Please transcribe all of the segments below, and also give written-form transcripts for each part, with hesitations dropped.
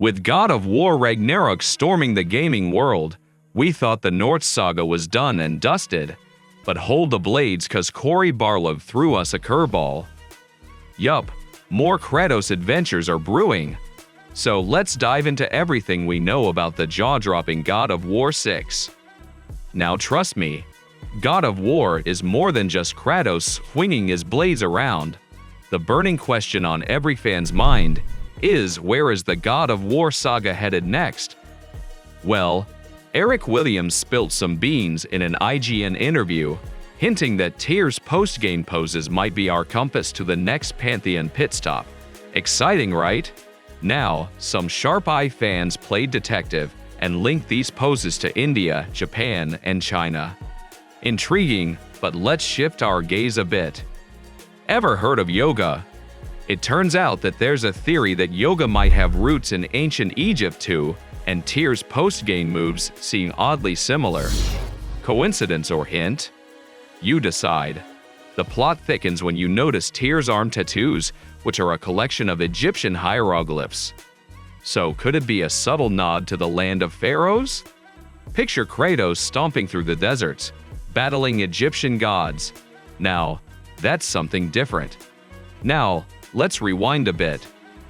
With God of War Ragnarok storming the gaming world, we thought the Norse saga was done and dusted. But hold the blades, cause Cory Barlog threw us a curveball. Yup, more Kratos adventures are brewing. So let's dive into everything we know about the jaw-dropping God of War 6. Now trust me, God of War is more than just Kratos swinging his blades around. The burning question on every fan's mind is, where is the God of War saga headed next? Well, Eric Williams spilt some beans in an IGN interview, hinting that Tyr's post-game poses might be our compass to the next Pantheon pit stop. Exciting, right? Now, some sharp-eye fans played detective and linked these poses to India, Japan, and China. Intriguing, but let's shift our gaze a bit. Ever heard of yoga? It turns out that there's a theory that yoga might have roots in ancient Egypt too, and Tyr's post-game moves seem oddly similar. Coincidence or hint? You decide. The plot thickens when you notice Tyr's arm tattoos, which are a collection of Egyptian hieroglyphs. So could it be a subtle nod to the land of pharaohs? Picture Kratos stomping through the deserts, battling Egyptian gods. Now, that's something different. Now, let's rewind a bit.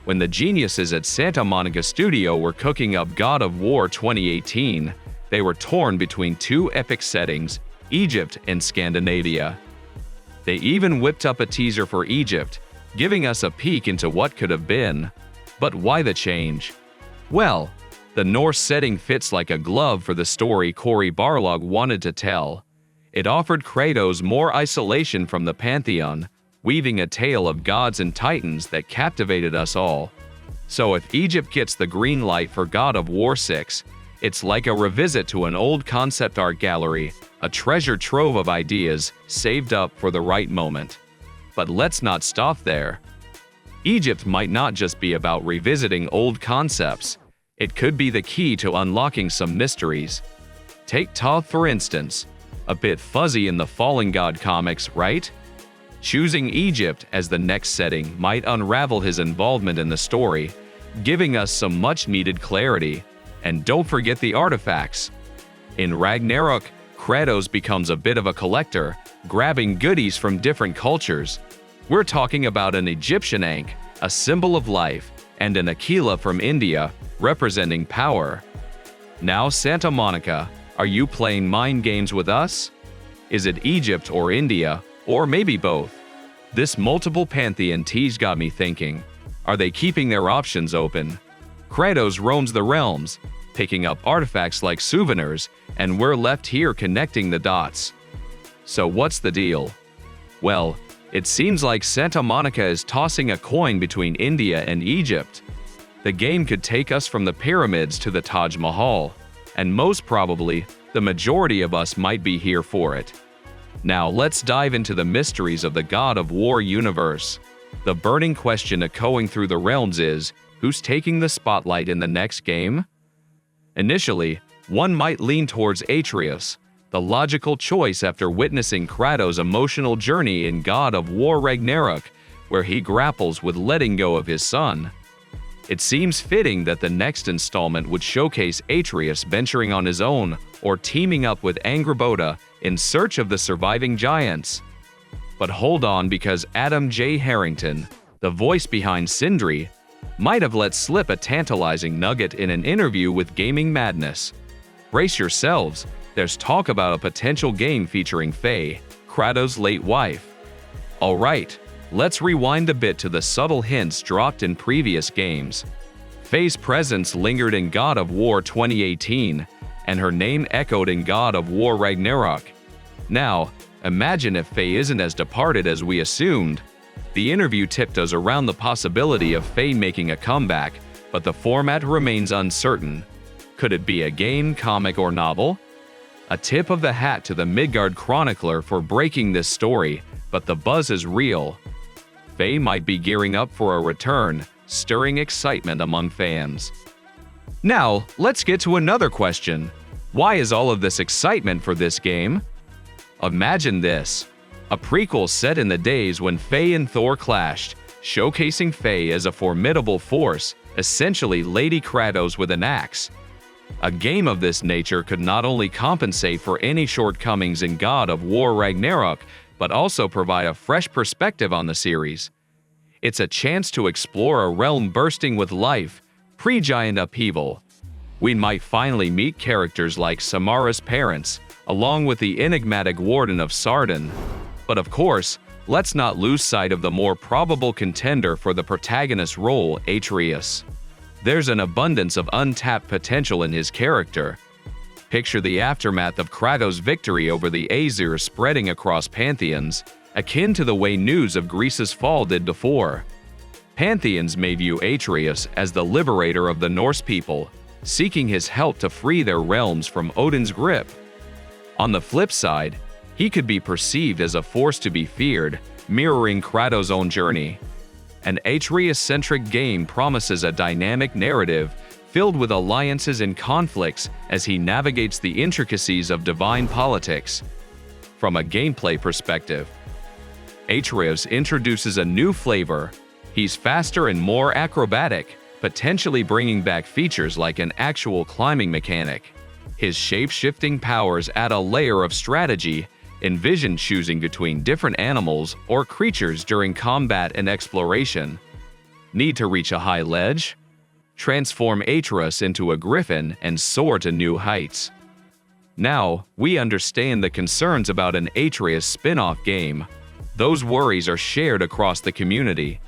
When the geniuses at Santa Monica Studio were cooking up God of War 2018, they were torn between two epic settings, Egypt and Scandinavia. They even whipped up a teaser for Egypt, giving us a peek into what could have been. But why the change? Well, the Norse setting fits like a glove for the story Cory Barlog wanted to tell. It offered Kratos more isolation from the Pantheon, weaving a tale of gods and titans that captivated us all. So if Egypt gets the green light for God of War 6, it's like a revisit to an old concept art gallery, a treasure trove of ideas saved up for the right moment. But let's not stop there. Egypt might not just be about revisiting old concepts. It could be the key to unlocking some mysteries. Take Thoth for instance. A bit fuzzy in the Fallen God comics, right? Choosing Egypt as the next setting might unravel his involvement in the story, giving us some much-needed clarity. And don't forget the artifacts. In Ragnarok, Kratos becomes a bit of a collector, grabbing goodies from different cultures. We're talking about an Egyptian ankh, a symbol of life, and an Aquila from India, representing power. Now, Santa Monica, are you playing mind games with us? Is it Egypt or India, or maybe both? This multiple pantheon tease got me thinking. Are they keeping their options open? Kratos roams the realms, picking up artifacts like souvenirs, and we're left here connecting the dots. So what's the deal? Well, it seems like Santa Monica is tossing a coin between India and Egypt. The game could take us from the pyramids to the Taj Mahal, and most probably, the majority of us might be here for it. Now let's dive into the mysteries of the God of War universe. The burning question echoing through the realms is, who's taking the spotlight in the next game? Initially, one might lean towards Atreus, the logical choice after witnessing Kratos' emotional journey in God of War Ragnarok, where he grapples with letting go of his son. It seems fitting that the next installment would showcase Atreus venturing on his own or teaming up with Angrboda in search of the surviving giants. But hold on, because Adam J. Harrington, the voice behind Sindri, might have let slip a tantalizing nugget in an interview with Gaming Madness. Brace yourselves, there's talk about a potential game featuring Faye, Kratos' late wife. Alright, let's rewind a bit to the subtle hints dropped in previous games. Faye's presence lingered in God of War 2018, and her name echoed in God of War Ragnarok. Now, imagine if Faye isn't as departed as we assumed. The interview tipped us around the possibility of Faye making a comeback, but the format remains uncertain. Could it be a game, comic, or novel? A tip of the hat to the Midgard Chronicler for breaking this story, but the buzz is real. Faye might be gearing up for a return, stirring excitement among fans. Now, let's get to another question. Why is all of this excitement for this game? Imagine this. A prequel set in the days when Faye and Thor clashed, showcasing Faye as a formidable force, essentially Lady Kratos with an axe. A game of this nature could not only compensate for any shortcomings in God of War Ragnarok, but also provide a fresh perspective on the series. It's a chance to explore a realm bursting with life, pre-giant upheaval. We might finally meet characters like Samara's parents, along with the enigmatic Warden of Sardin. But of course, let's not lose sight of the more probable contender for the protagonist role, Atreus. There's an abundance of untapped potential in his character. Picture the aftermath of Kratos' victory over the Aesir spreading across pantheons, akin to the way news of Greece's fall did before. Pantheons may view Atreus as the liberator of the Norse people, seeking his help to free their realms from Odin's grip. On the flip side, he could be perceived as a force to be feared, mirroring Kratos' own journey. An Atreus-centric game promises a dynamic narrative filled with alliances and conflicts as he navigates the intricacies of divine politics. From a gameplay perspective, Atreus introduces a new flavor. He's faster and more acrobatic, potentially bringing back features like an actual climbing mechanic. His shape-shifting powers add a layer of strategy. Envision choosing between different animals or creatures during combat and exploration. Need to reach a high ledge? Transform Atreus into a griffin and soar to new heights. Now, we understand the concerns about an Atreus spin-off game. Those worries are shared across the community.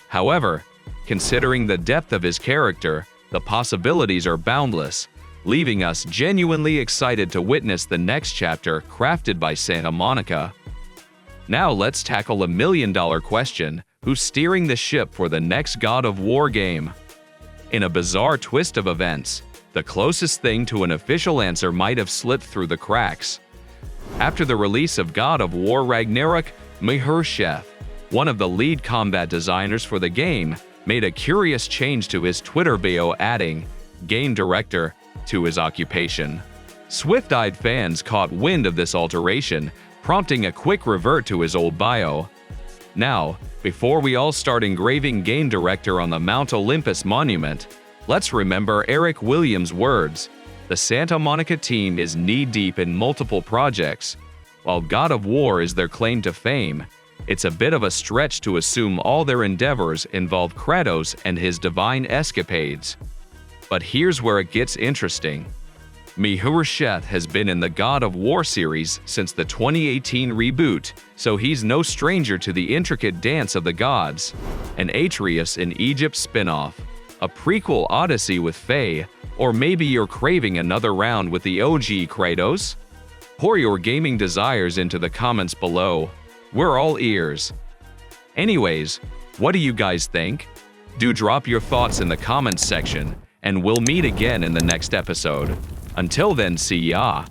However, considering the depth of his character, the possibilities are boundless, leaving us genuinely excited to witness the next chapter crafted by Santa Monica. Now let's tackle $1 million question: who's steering the ship for the next God of War game? In a bizarre twist of events, the closest thing to an official answer might have slipped through the cracks. After the release of God of War Ragnarok, Mihir Sheth, one of the lead combat designers for the game, made a curious change to his Twitter bio, adding "Game Director" to his occupation. Swift-eyed fans caught wind of this alteration, prompting a quick revert to his old bio. Now, before we all start engraving Game Director on the Mount Olympus monument, let's remember Eric Williams' words: the Santa Monica team is knee-deep in multiple projects. While God of War is their claim to fame, it's a bit of a stretch to assume all their endeavors involve Kratos and his divine escapades. But here's where it gets interesting. Mihir Sheth has been in the God of War series since the 2018 reboot, so he's no stranger to the intricate dance of the gods. An Atreus in Egypt spin-off, a prequel Odyssey with Faye, or maybe you're craving another round with the OG Kratos? Pour your gaming desires into the comments below. We're all ears. Anyways, what do you guys think? Do drop your thoughts in the comments section, and we'll meet again in the next episode. Until then, see ya!